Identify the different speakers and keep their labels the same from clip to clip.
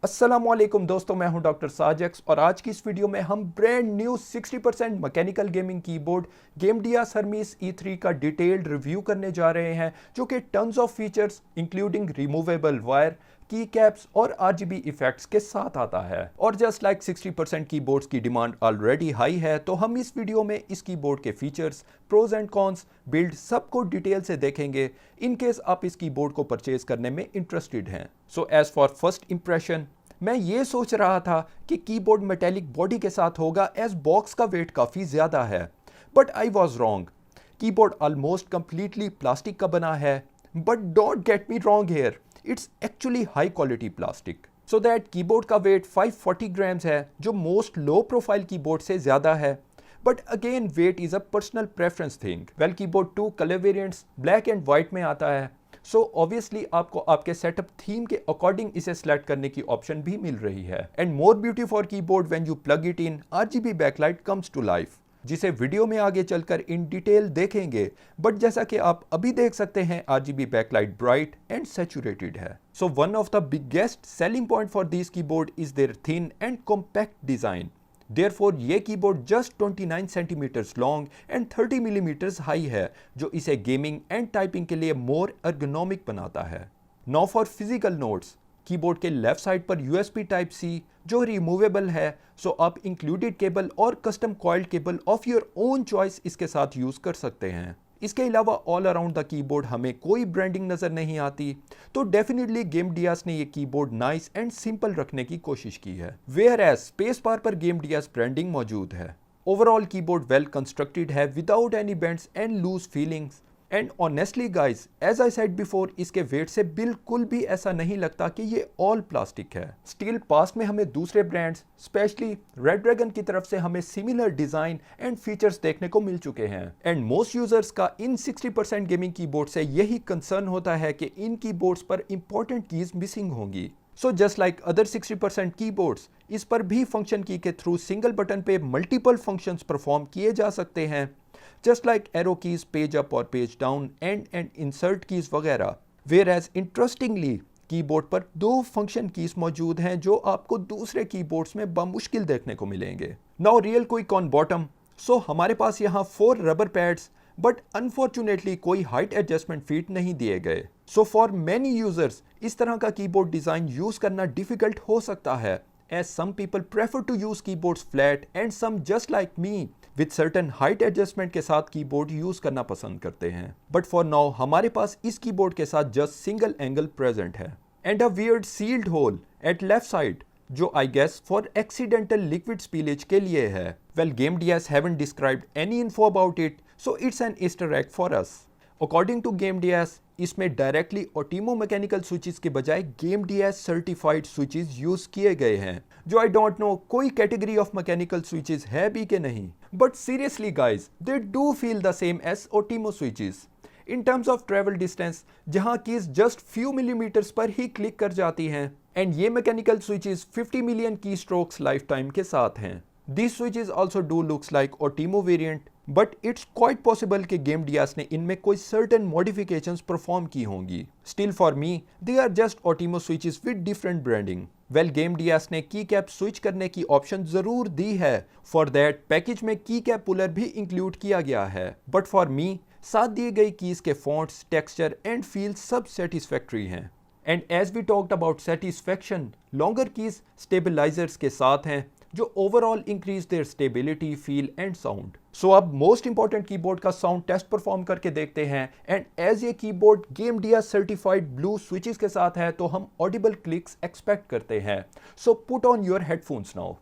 Speaker 1: अस्सलामुअलैकुम दोस्तों, मैं हूं डॉक्टर साजक्स और आज की इस वीडियो में हम brand new 60% mechanical gaming keyboard Gamdias Hermes E3 का डिटेल्ड रिव्यू करने जा रहे हैं, जो कि tons of features including removable wire, key caps और RGB इफेक्ट्स के साथ आता है। और जस्ट लाइक 60% कीबोर्ड्स की डिमांड ऑलरेडी हाई है, तो हम इस वीडियो में इस कीबोर्ड के features, pros and cons, build सबको डिटेल से देखेंगे इन केस आप इस कीबोर्ड को परचेज करने में इंटरेस्टेड हैं। So as for first impression, मैं ये सोच रहा था कि कीबोर्ड मेटेलिक बॉडी के साथ होगा एज बॉक्स का वेट काफ़ी ज़्यादा है, but I was wrong. Keyboard almost completely plastic का बना है, but don't get me wrong here, it's actually high quality plastic. So that keyboard का वेट 540 ग्राम्स है, जो मोस्ट लो प्रोफाइल कीबोर्ड से ज़्यादा है, but again weight is a personal preference thing. Well, keyboard 2 colour variants black and white में आता है, सो ऑब्वियसली आपको आपके सेटअप थीम के अकॉर्डिंग इसे सेलेक्ट करने की ऑप्शन भी मिल रही है। And more beauty for keyboard when you plug it in, RGB backlight comes to life, जिसे वीडियो में आगे चलकर इन डिटेल देखेंगे। बट जैसा कि आप अभी देख सकते हैं, RGB backlight bright and saturated है। So one of the biggest selling point for this keyboard is their thin and compact design. Therefore ये keyboard just 29 centimetres long and 30 millimetres high है, जो इसे गेमिंग एंड टाइपिंग के लिए मोर ergonomic बनाता है। Now for physical notes, keyboard के left side पर USB टाइप C जो रिमूवेबल है, सो आप इंक्लूडेड केबल और custom coiled cable of your own choice इसके साथ यूज कर सकते हैं। इसके अलावा ऑल अराउंड द कीबोर्ड हमें कोई ब्रांडिंग नजर नहीं आती, तो डेफिनेटली गेमडियास ने ये कीबोर्ड नाइस एंड सिंपल रखने की कोशिश की है। वेयर एज स्पेस बार पर गेमडियास ब्रांडिंग मौजूद है। ओवरऑल कीबोर्ड वेल कंस्ट्रक्टेड है without any bends and loose feelings. And honestly guys, as I said before, इसके वेट से बिल्कुल भी ऐसा नहीं लगता कि ये ऑल प्लास्टिक है। स्टिल पास्ट में हमें दूसरे ब्रांड्स, स्पेशली रेड ड्रैगन की तरफ से हमें सिमिलर डिजाइन एंड फीचर्स देखने को मिल चुके हैं। एंड मोस्ट यूजर्स का इन 60% गेमिंग कीबोर्ड से यही कंसर्न होता है कि इन कीबोर्ड्स पर इंपॉर्टेंट कीज मिसिंग होंगी। So just like other 60% keyboards, इस पर भी फंक्शन की के थ्रू सिंगल बटन पे मल्टीपल फंक्शंस परफॉर्म किए जा सकते हैं, just like arrow keys, page up और page down, and insert keys वगैरह। Whereas interestingly, कीबोर्ड पर दो फंक्शन कीज मौजूद हैं जो आपको दूसरे कीबोर्ड्स में बमुश्किल देखने को मिलेंगे। Now real quick on bottom, so हमारे पास यहाँ 4 रबर पैड्स, बट अनफॉर्चुनेटली कोई हाइट एडजस्टमेंट फीट नहीं दिए गए। सो फॉर मैनी यूजर्स इस तरह का कीबोर्ड डिजाइन यूज करना डिफिकल्ट हो सकता है, as some people prefer to use keyboards flat and some just like me with certain height adjustment के साथ कीबोर्ड यूज करना पसंद करते हैं। बट फॉर नाउ हमारे पास इस कीबोर्ड के साथ जस्ट सिंगल एंगल प्रेजेंट है and a weird sealed hole at left side, जो I guess for accidental liquid spillage के लिए है। Well, Gamdias haven't described any info about it, so it's an Easter egg for us. According to Gamdias, इसमें directly ऑटिमो mechanical switches के बजाय गेमडियास certified switches use किए गए हैं, जो आई डोंट नो कोई कैटेगरी ऑफ मैकेनिकल स्विचेस है भी कि नहीं, but seriously guys, they do feel the same as Outemu switches in terms of travel distance, जहां कीज जस्ट फ्यू मिलीमीटर्स पर ही क्लिक कर जाती हैं। एंड ये mechanical switches 50 million keystrokes lifetime के साथ हैं। These switches also do looks like Otimo variant, but it's quite possible कि गेमडियास ने इनमें कोई certain modifications perform की होंगी। Still for me, they are just Otimo switches with different branding. Well, गेमडियास ने की कैप स्विच करने की ऑप्शन जरूर दी है। For that, पैकेज में की कैप पुलर भी इंक्लूड किया गया है। But for me, साथ दिए गई कीज के फॉन्ट्स, टेक्सचर एंड फील सब सेटिस्फैक्ट्री हैं। And as we talked about satisfaction, longer keys stabilisers के साथ हैं, जो overall increase their stability, feel and sound. So अब मोस्ट इंपॉर्टेंट कीबोर्ड का साउंड टेस्ट परफॉर्म करके देखते हैं। एंड एज ये keyboard Gamdias certified blue switches के साथ है, तो हम ऑडिबल क्लिक्स एक्सपेक्ट करते हैं। So put on your headphones now.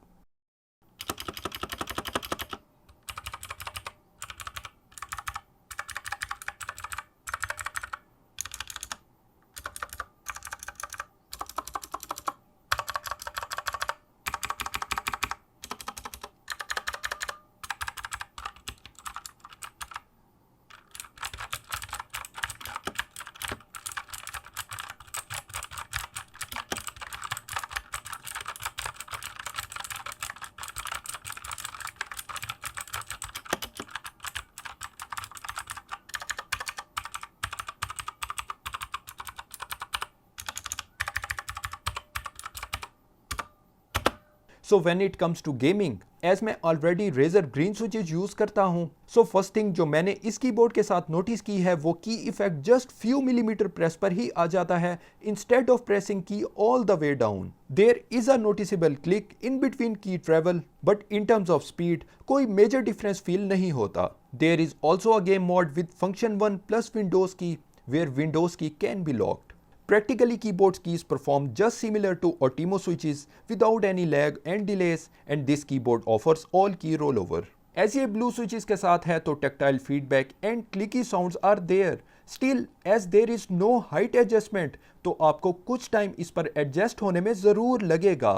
Speaker 1: So when it comes to gaming, as मैं already Razer green switches use करता हूं, सो फर्स्ट थिंग जो मैंने इस कीबोर्ड के साथ नोटिस की है वो key effect just few millimetre press पर ही आ जाता है instead of pressing key all the way down. There is a noticeable click in between key travel, but in terms of speed कोई मेजर डिफरेंस फील नहीं होता। There is also a game mode with function 1 plus Windows key, where Windows key can be locked. Practically, keyboard keys perform just similar to Otimo switches without any lag and delays, and this keyboard offers all key rollover. As ये blue switches के साथ है तो tactile feedback and clicky sounds are there. Still, as there is no height adjustment, तो आपको कुछ time इस पर adjust होने में ज़रूर लगेगा.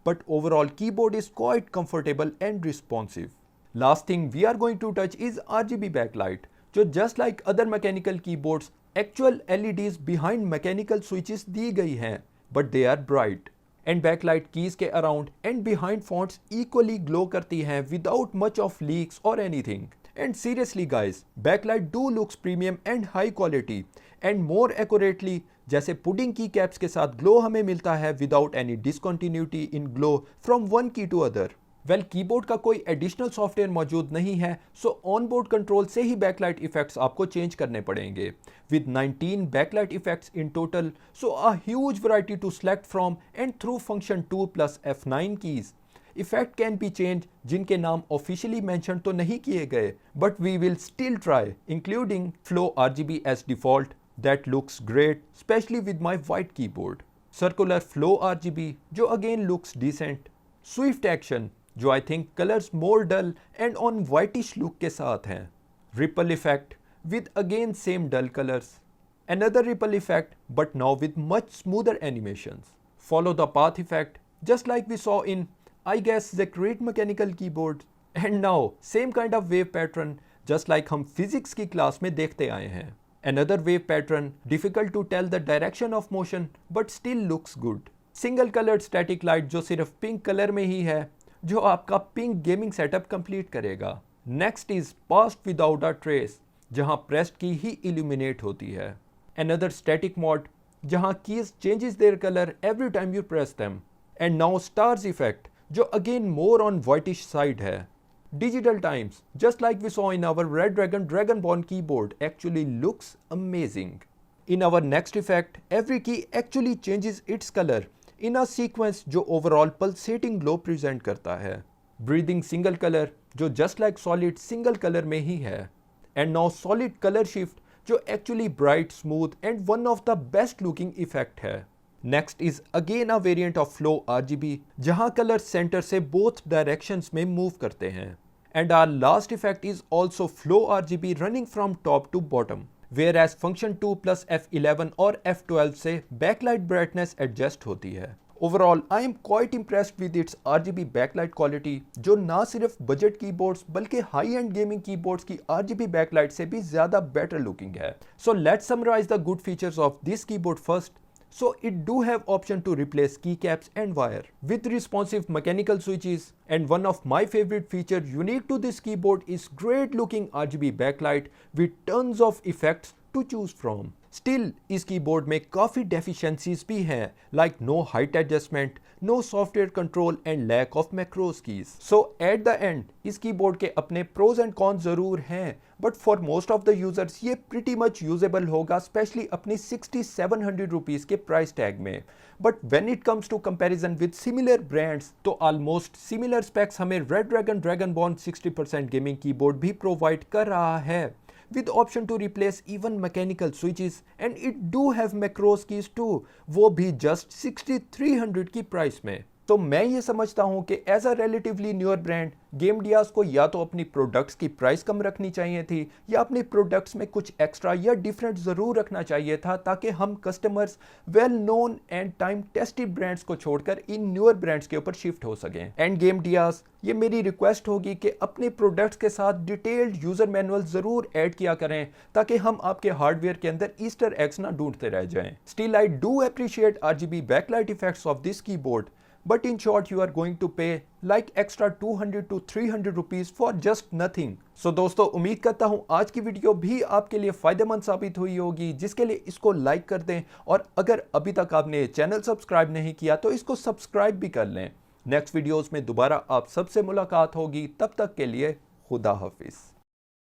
Speaker 1: But overall keyboard is quite comfortable and responsive. Last thing we are going to touch is RGB backlight, जो just like other mechanical keyboards actual LEDs behind mechanical switches दी गई हैं, but they are bright and backlight keys के around and behind fonts equally glow करती हैं without much of leaks और anything. And seriously guys, backlight do looks premium and high quality and more accurately, जैसे pudding की caps के साथ glow हमें मिलता है without any discontinuity in glow from one key to other. Well, keyboard का कोई एडिशनल सॉफ्टवेयर मौजूद नहीं है, सो ऑन बोर्ड कंट्रोल से ही बैकलाइट इफेक्ट्स आपको चेंज करने पड़ेंगे। With 19 backlight effects in total, so a huge variety to select from and through function 2 plus F9 keys. Effect can be change जिनके नाम ऑफिशियली मेंशन तो नहीं किए गए, but we will still try, including flow RGB as default, that looks great specially with my white keyboard. Circular flow RGB जो again looks decent. Swift action जो I think colours more dull and on whitish look के साथ हैं। Ripple effect with again same dull colours. Another ripple effect, but now with much smoother animations. Follow the path effect, just like we saw in, I guess, the Crate mechanical keyboard. And now, same kind of wave pattern, just like हम physics की class में देखते आए हैं. Another wave pattern, difficult to tell the direction of motion, but still looks good. Single colored static light जो सिर्फ pink colour में ही है, जो आपका पिंक गेमिंग सेटअप कंप्लीट करेगा. Next is past without a trace, जहां प्रेस्ड की ही illuminate होती है. Another static mode, जहां keys changes their color every time you press them. And now stars effect, जो again more on whitish side है. Digital times, just like we saw in our Red Dragon Dragonborn keyboard, actually looks amazing. In our next effect, every key actually changes its color in a sequence जो overall pulsating glow present करता है. Breathing single color, जो just like solid single color में ही है. And now solid color shift, जो actually bright, smooth and one of the best looking effect है. Next is again a variant of flow RGB, जहां colour centre से both directions में move करते हैं. And our last effect is also flow RGB running from top to bottom, where as function 2 plus F11 और F12 से backlight brightness adjust होती है. Overall I am quite impressed with its RGB backlight quality, जो ना सिर्फ budget keyboards बल्कि high end gaming keyboards की RGB backlight से भी ज्यादा बेटर लुकिंग है. So let's summarise the good features of this keyboard first. So it do have option to replace keycaps and wire with responsive mechanical switches, and one of my favorite feature unique to this keyboard is great looking RGB backlight with tons of effects to choose from. Still, इस keyboard में काफ़ी deficiencies भी हैं, like no height adjustment, no software control and lack of macros keys. So at the end, इस keyboard के अपने pros and cons ज़रूर हैं, but for most of the users ये pretty much usable होगा, especially अपनी 6700 rupees के price tag में. But when it comes to comparison with similar brands, तो almost similar specs हमें Red Dragon Dragonborn 60% gaming keyboard भी provide कर रहा है, with option to replace even mechanical switches, and it do have macros keys too, वो भी just 6300 की price में. तो मैं ये समझता हूँ कि as a relatively newer brand, Gamdias को या तो अपनी प्रोडक्ट्स की प्राइस कम रखनी चाहिए थी, या अपने प्रोडक्ट्स में कुछ एक्स्ट्रा या डिफरेंट ज़रूर रखना चाहिए था, ताकि हम customers well known and time tested brands को छोड़कर इन न्यूअर ब्रांड्स के ऊपर शिफ्ट हो सकें. एंड गेम डियास, ये मेरी रिक्वेस्ट होगी कि अपने प्रोडक्ट्स के साथ डिटेल्ड यूज़र मैनुअल ज़रूर ऐड किया करें, ताकि हम आपके हार्डवेयर के अंदर ईस्टर एग्स ना ढूंढते रह जाएं. Still I do appreciate RGB backlight effects of this keyboard, but in short you are going to pay like extra 200 to 300 rupees for just nothing. So दोस्तों, उम्मीद करता हूँ आज की वीडियो भी आपके लिए फ़ायदेमंद साबित हुई होगी, जिसके लिए इसको लाइक कर दें, और अगर अभी तक आपने चैनल सब्सक्राइब नहीं किया तो इसको सब्सक्राइब भी कर लें. नेक्स्ट वीडियोस में दोबारा आप सबसे मुलाकात होगी, तब तक के लिए खुदा हाफिज।